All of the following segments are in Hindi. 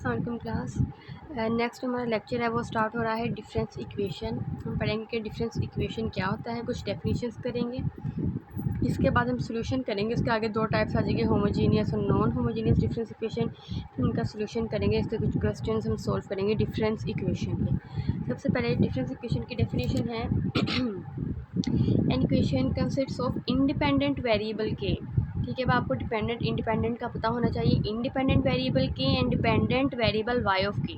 अस्सलाम क्लास। नेक्स्ट हमारा लेक्चर है वो स्टार्ट हो रहा है डिफरेंस इक्वेशन। हम पढ़ेंगे कि डिफरेंस इक्वेशन क्या होता है, कुछ डेफिनेशंस करेंगे, इसके बाद हम सोल्यूशन करेंगे। उसके आगे दो टाइप्स आ जाएंगे, होमोजीनियस और नॉन होमोजीनियस डिफरेंस इक्वेशन। उनका सोल्यूशन करेंगे, इसके कुछ क्वेश्चंस हम सॉल्व करेंगे डिफरेंस इक्वेशन के। सबसे पहले डिफरेंस इक्वेशन की डेफिनेशन है an equation consists of independent variable के। ठीक है, अब आपको डिपेंडेंट इंडिपेंडेंट का पता होना चाहिए। Independent variable k and dependent variable y of k.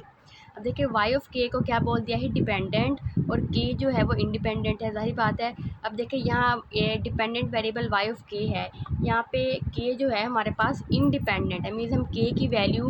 अब देखिए वाई ऑफ के को क्या बोल दिया है, डिपेंडेंट, और के जो है वो इंडिपेंडेंट है, जाहिर बात है। अब देखिए यहाँ डिपेंडेंट वेरिएबल वाई ऑफ के है, यहाँ पे के जो है हमारे पास इंडिपेंडेंट है, मीन्स हम के की वैल्यू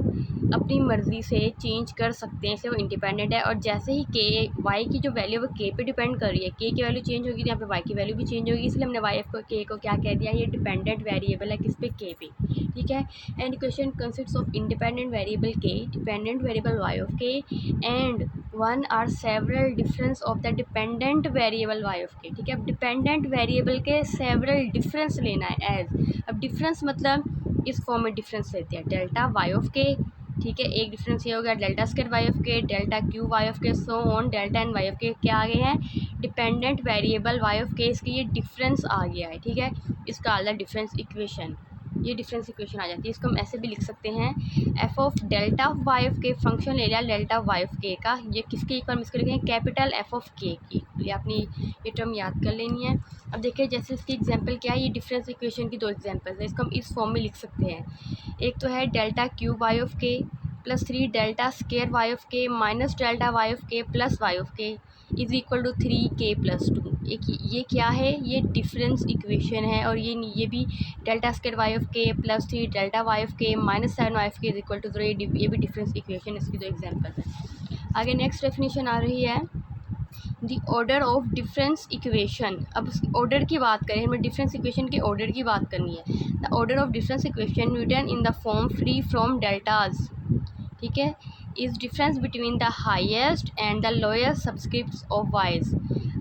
अपनी मर्ज़ी से चेंज कर सकते हैं, इससे वो इंडिपेंडेंट है। और जैसे ही के वाई की जो वैल्यू है वो के पे डिपेंड कर रही है, के की वैल्यू चेंज होगी तो यहाँ पे वाई की वैल्यू भी चेंज होगी, इसलिए हमने वाई एफ को के को क्या कह दिया, ये डिपेंडेंट वेरिएबल है किस पे, के पे। ठीक है, and equation consists of independent variable k, dependent variable y of k and one or several difference of the dependent variable y of k. ठीक है, अब डिपेंडेंट वेरिएबल के सेवरल डिफरेंस लेना है एज। अब डिफरेंस मतलब इस फॉर्म में डिफरेंस लेते हैं, डेल्टा वाई ऑफ के। ठीक है, एक डिफरेंस ये हो गया delta square y of k, delta Q Y of k, so on delta n y of k. क्या आ गए हैं, डिपेंडेंट वेरिएबल वाई ऑफ के, इसकी ये डिफरेंस आ गया है। ठीक है, इसका आला डिफरेंस इक्वेशन, ये डिफरेंस इक्वेशन आ जाती है। इसको हम ऐसे भी लिख सकते हैं, F of delta Y of K, function ले लिया डेल्टा वाई ऑफ के का, ये किसके इक्वल, इसको लिखेंगे कैपिटल एफ ऑफ के की। ये अपनी ये टर्म याद कर लेनी है। अब देखिए जैसे इसकी एग्जांपल क्या है, ये डिफरेंस इक्वेशन की दो एग्जांपल्स है, इसको हम इस फॉर्म में लिख सकते हैं। एक तो है delta Q Y of K plus 3 delta square Y of K minus delta Y of K plus Y of K is equal to 3k plus 2। एक ये क्या है, ये डिफरेंस इक्वेशन है। और ये भी delta square Y of K plus 3 delta Y of K minus 7 Y of K is equal to 0, ये भी डिफरेंस इक्वेशन, इसकी दो एग्जांपल है। आगे नेक्स्ट डेफिनेशन आ रही है the order of difference equation. अब ऑर्डर की बात करें, हमें डिफरेंस इक्वेशन के ऑर्डर की बात करनी है। The order of difference equation written in the form free from deltas. ठीक है, is difference between the highest and the lowest subscripts of y's.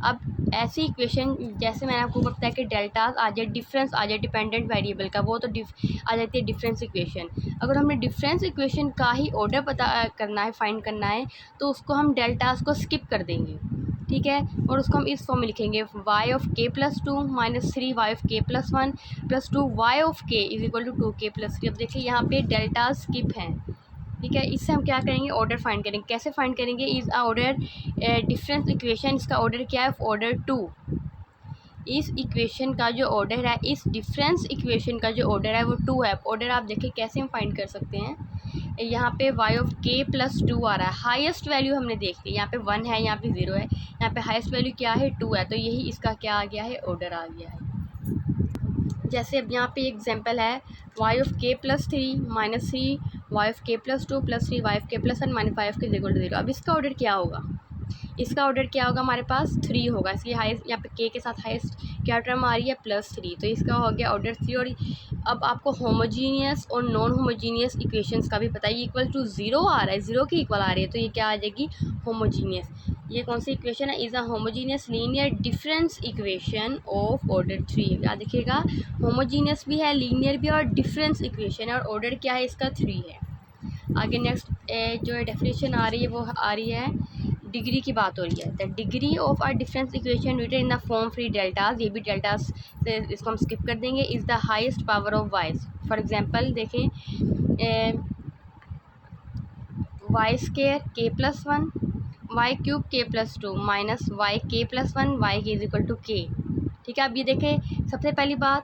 अब ऐसी इक्वेशन जैसे मैंने आपको बताया कि डेल्टाज आ जाए, डिफरेंस आ जाए डिपेंडेंट वेरिएबल का, वो तो आ जाती है डिफरेंस इक्वेशन। अगर हमें डिफरेंस इक्वेशन का ही ऑर्डर पता करना है, फाइंड करना है, तो उसको हम डेल्टाज को स्किप कर देंगे। ठीक है, और उसको हम इस फॉर्म में लिखेंगे, Y of K plus 2 minus 3 Y of K plus 1 plus 2 Y of K is equal to 2k plus 3। अब देखिए यहाँ पे डेल्टाज स्किप हैं। ठीक है, इससे हम क्या करेंगे, ऑर्डर फाइंड करेंगे। कैसे फाइंड करेंगे, is a order difference equation, इसका ऑर्डर क्या है, ऑर्डर 2। इस इक्वेशन का जो ऑर्डर है, इस डिफरेंस इक्वेशन का जो ऑर्डर है वो 2 है। ऑर्डर आप देखिए कैसे हम फाइंड कर सकते हैं, यहाँ पे वाई ऑफ के प्लस 2 आ रहा है, हाईएस्ट वैल्यू हमने देख ली, यहाँ पे 1 है, यहाँ पे 0 है, यहाँ पे हाईएस्ट वैल्यू क्या है, 2 है, तो यही इसका क्या आ गया है, ऑर्डर आ गया है। जैसे अब यहाँ पे एग्जांपल है, Y of K plus 3 minus 3 Y of K plus 2 plus 3 Y of K plus 1 minus Y of K equal to 0। अब इसका ऑर्डर क्या होगा, इसका ऑर्डर क्या होगा, हमारे पास 3 होगा, इसलिए हाईएस्ट यहाँ पे के के साथ हाईएस्ट क्या टर्म आ रही है, प्लस 3, तो इसका हो गया ऑर्डर 3। और अब आपको होमोजीनियस और नॉन होमोजीनियस इक्वेशंस का भी पता है, ये इक्वल टू 0 आ रहा है, 0 की इक्वल आ रही है, तो ये क्या आ जाएगी, होमोजीनियस। ये कौन सी इक्वेशन है, is a homogeneous linear difference equation of order 3। याद देखिएगा, होमोजीनियस भी है, लीनियर भी है, और डिफरेंस इक्वेशन है, और ऑर्डर क्या है इसका, 3 है। आगे नेक्स्ट जो डेफिनेशन आ रही है वो आ रही है, डिग्री की बात हो रही है। The degree of a difference equation written in the form free deltas, ये भी डेल्टाज से इसको हम स्किप कर देंगे, is the highest power of Y's. For example देखें, Y square K plus 1 Y cube K plus 2 minus Y K plus 1 Y K is equal to K. ठीक है, अब ये देखें, सबसे पहली बात,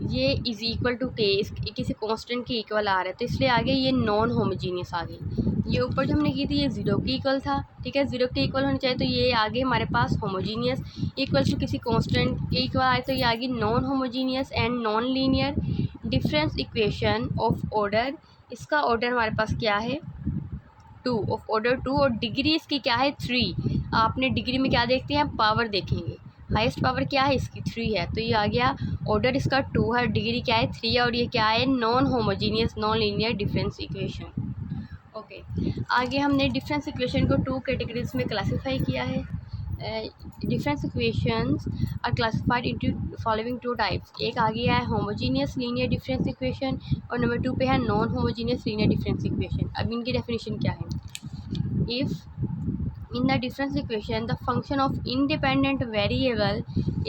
ये इज़ इक्वल टू के, इस किसी कांस्टेंट के इक्वल आ रहा है, तो इसलिए आगे ये नॉन होमोजीनियस आ गई। ये ऊपर जो हमने की थी ये 0 के इक्वल था। ठीक है, 0 के इक्वल होनी चाहिए, तो ये आगे हमारे पास होमोजीनियस, इक्वल टू किसी कांस्टेंट के इक्वल आए, तो ये आगे non homogeneous and non linear difference equation of order. इसका ऑर्डर हमारे पास क्या है, 2 ऑफ ऑर्डर 2, और डिग्री इसकी क्या है, 3। आपने डिग्री में क्या देखते हैं, पावर देखेंगे, हाईएस्ट पावर क्या है इसकी, 3 है, तो ये आ गया ऑर्डर इसका 2 है, डिग्री क्या है, 3 है, और ये क्या है, non homogeneous non linear difference equation. Okay, आगे हमने डिफरेंस इक्वेशन को 2 कैटेगरीज में क्लासीफाई किया है। Difference equations are classified into following two types. एक आ गया है होमोजीनियस लीनियर डिफरेंस इक्वेशन और नंबर 2 पे है non homogeneous linear difference equation. अब इनकी डेफिनेशन क्या है? If in the difference equation the function of independent variable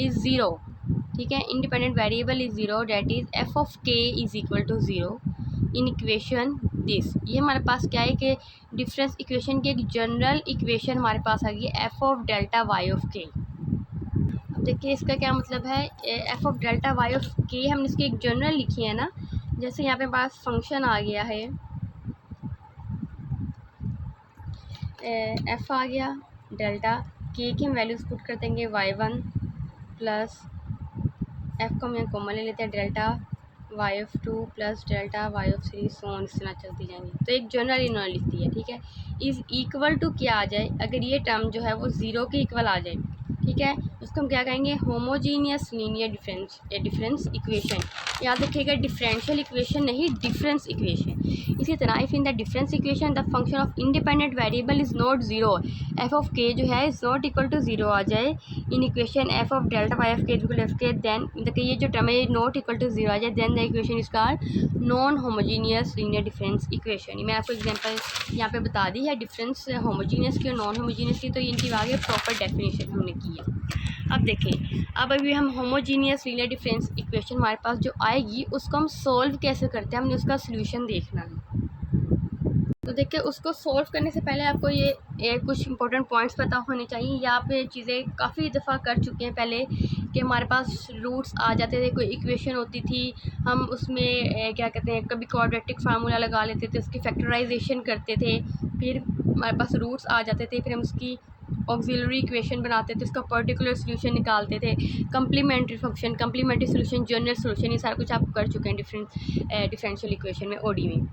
is 0, ठीक है, independent variable is 0, that is f of k is equal to 0 in equation this। ये हमारे पास क्या है कि डिफरेंस इक्वेशन की एक जनरल इक्वेशन हमारे पास आ गई f of delta y of k। अब देखिए इसका क्या मतलब है, f of delta y of k हमने इसकी एक जनरल लिखी है ना, जैसे यहाँ पे पास फंक्शन आ गया है एफ आ गया, डेल्टा के की हम वैल्यूज़ पुट कर देंगे y1 प्लस एफ को हम यहाँ कॉमन ले लेते हैं delta y(2) plus delta y(3) सोन इस तरह चलती जाएंगी। तो एक जनरल इन्होंने लिख दी है, ठीक है। इज़ इक्वल टू क्या आ जाए, अगर ये टर्म जो है वो 0 के इक्वल आ जाए, ठीक है, उसको हम क्या कहेंगे, होमोजीनियस लीनियर डिफरेंस इक्वेशन। याद रखिएगा डिफरेंशियल इक्वेशन नहीं, डिफरेंस इक्वेशन। इसी तरह if in the difference equation the function of independent variable is not zero, F of K जो है इज़ नॉट इक्वल टू 0 आ जाए in equation F of delta Y of K equal F K, then देखिए ये जो टर्म है नॉट इक्वल टू 0 आ जाए, then the equation is called non homogeneous linear difference equation. मैं आपको एग्जांपल यहाँ पे बता दी है डिफरेंस होमोजीनियस की और नॉन होमोजीनियस की, तो इनकी आगे प्रॉपर डेफिनेशन हमने की है। अब देखें, अब अभी हम होमोजीनियस लीनियर डिफरेंस इक्वेशन हमारे पास जो आएगी उसको हम सोल्व कैसे करते हैं, हमने उसका सोल्यूशन देखना है। तो देखिए उसको सोल्व करने से पहले आपको ये कुछ इंपॉर्टेंट पॉइंट्स पता होने चाहिए। या आप ये चीज़ें काफ़ी दफ़ा कर चुके हैं पहले कि हमारे पास रूट्स आ जाते थे, कोई इक्वेशन होती थी, हम उसमें क्या कहते हैं कभी क्वाड्रेटिक फार्मूला लगा लेते थे, उसकी फैक्टराइजेशन करते थे, फिर हमारे पास रूट्स आ जाते थे, फिर हम उसकी ऑक्सिलरी इक्वेशन बनाते थे, उसका पर्टिकुलर सोल्यूशन निकालते थे, complementary function, complementary solution, general solution, ये सारा कुछ आप कर चुके हैं डिफरेंशियल इक्वेशन में, ओडी में।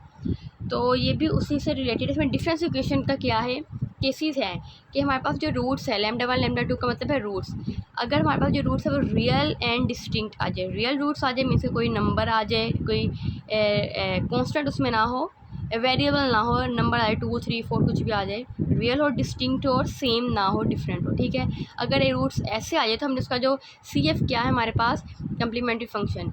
तो ये भी उसी से रिलेटेड, इसमें डिफरेंस इक्वेशन का क्या है, केसेस हैं कि हमारे पास जो रूट्स है λ1 λ2 का मतलब है रूट्स, अगर हमारे पास जो रूट्स है वो रियल एंड डिस्टिंक्ट आ जाए, रियल रूट्स आ जाए मीन्स कोई नंबर आ जाए, कोई कांस्टेंट उसमें ना हो, वेरिएबल ना हो, नंबर आए 2 3 4 कुछ भी आ जाए, रियल और डिस्टिंक्ट और सेम ना हो, डिफरेंट हो, ठीक है। अगर ये रूट्स ऐसे आ जाए तो हमने उसका जो CF क्या है हमारे पास कम्प्लीमेंट्री फंक्शन,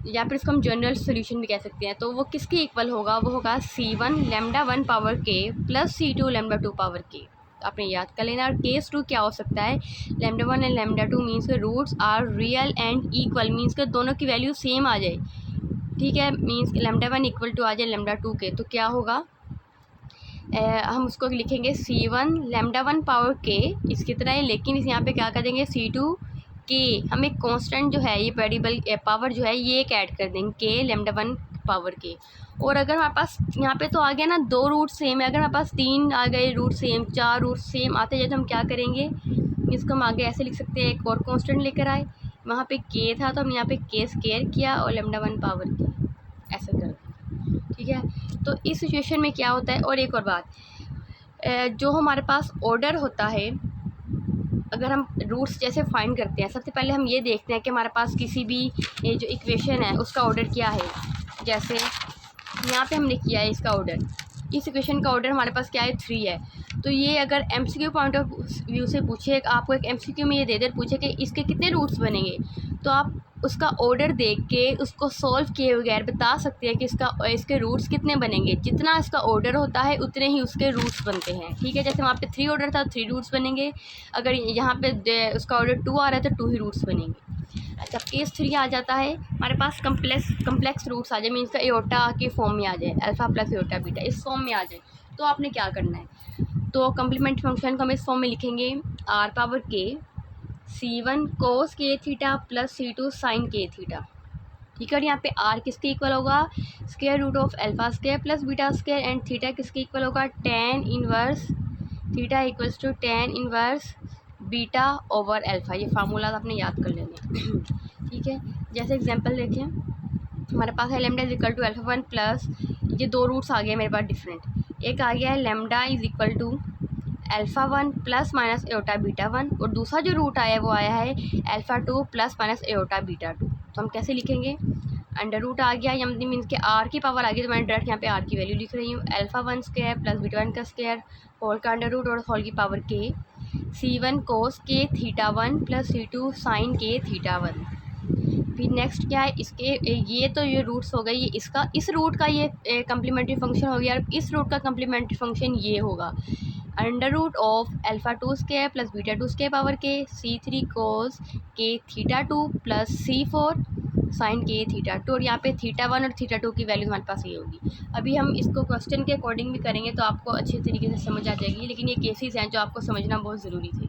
या फिर इसको हम जनरल सोल्यूशन भी कह सकते हैं, तो वो किसके इक्वल होगा, वो होगा C1 λ1 power k plus C2 λ2 power k। आपने याद कर लेना। और केस 2 क्या हो सकता है, λ1 एंड λ2 मीन्स के roots are real and equal, means के दोनों की वैल्यू सेम आ जाए, ठीक है, मीन्स λ1 इक्वल टू आ जाए λ2 के, तो क्या होगा, हम उसको लिखेंगे C1 λ1 पावर k इसकी तरह है, लेकिन इस यहाँ पे क्या कर देंगे C2 के, हम एक कांस्टेंट जो है ये वेरिएबल पावर जो है ये एक ऐड कर देंगे के λ1 पावर के। और अगर हमारे पास यहाँ पे तो आ गया ना 2 रूट सेम है, अगर हमारे पास 3 आ गए रूट सेम, 4 रूट सेम आते जाए तो हम क्या करेंगे, इसको हम आगे ऐसे लिख सकते हैं, एक और कांस्टेंट लेकर आए, वहाँ पे के था तो हम यहाँ पे के स्क्वायर किया और λ1 पावर के ऐसे कर दिया, ठीक है। तो इस सिचुएशन में क्या होता है, और एक और बात, जो हमारे पास ऑर्डर होता है, अगर हम रूट्स जैसे फाइंड करते हैं, सबसे पहले हम ये देखते हैं कि हमारे पास किसी भी ये जो इक्वेशन है उसका ऑर्डर क्या है। जैसे यहाँ पे हमने किया है इसका ऑर्डर, इस इक्वेशन का ऑर्डर हमारे पास क्या है 3 है, तो ये अगर MCQ पॉइंट ऑफ व्यू से पूछे, आपको एक MCQ में ये दे पूछे कि इसके कितने रूट्स बनेंगे, तो आप उसका ऑर्डर देख के उसको सॉल्व किए बगैर बता सकते हैं कि इसके रूट्स कितने बनेंगे। जितना इसका ऑर्डर होता है उतने ही उसके रूट्स बनते हैं, ठीक है। जैसे वहाँ पे 3 ऑर्डर था 3 रूट्स बनेंगे, अगर यहाँ पे उसका ऑर्डर 2 आ रहा है तो 2 ही रूट्स बनेंगे। अच्छा, केस 3 आ जाता है हमारे पास कम्प्लेक्स रूट्स आ जाए, मीन्स का एयोटा के फॉर्म में आ जाए, अल्फ़ा प्लस एयोटा बीटा इस फॉर्म में आ जाए, तो आपने क्या करना है, तो कम्प्लीमेंट्री फंक्शन को हम इस फॉर्म में लिखेंगे r power k C1 cos k theta plus C2 sine k theta, ठीक है। और यहाँ पे r किसके इक्वल होगा, square root of alpha square plus beta square, and theta किसके इक्वल होगा, tan inverse theta equals to tan inverse beta over alpha. ये फार्मूला आपने याद कर लेने, ठीक है। जैसे एग्जांपल देखें, हमारे पास है lambda is equal to alpha 1 plus, ये 2 रूट्स आ गए मेरे पास डिफरेंट, एक आ गया है lambda is equal to alpha 1 plus minus iota beta 1, और दूसरा जो रूट आया है वो आया है alpha 2 plus minus iota beta 2। तो हम कैसे लिखेंगे, अंडर रूट आ गया, या मीन्स के r की पावर आ गई, तो मैं डायरेक्ट यहाँ पे r की वैल्यू लिख रही हूँ, अल्फ़ा 1 स्क्वायर प्लस बीटा 1 का स्क्वायर होल का अंडर रूट और होल की पावर k C1 cos के theta 1 plus C2 sign K theta 1। फिर नेक्स्ट क्या है, इसके ये तो ये रूट्स हो गए, ये इसका इस रूट का ये कम्प्लीमेंट्री फंक्शन हो गया, और इस रूट का कम्प्लीमेंट्री फंक्शन ये होगा under root of alpha 2 square plus beta 2 square power K C3 cos K theta 2 plus C4 sine K theta 2, और यहाँ पे थीटा 1 और थीटा 2 की वैल्यू हमारे पास ये होगी। अभी हम इसको क्वेश्चन के अकॉर्डिंग भी करेंगे तो आपको अच्छे तरीके से समझ आ जाएगी, लेकिन ये केसेस हैं जो आपको समझना बहुत ज़रूरी थे।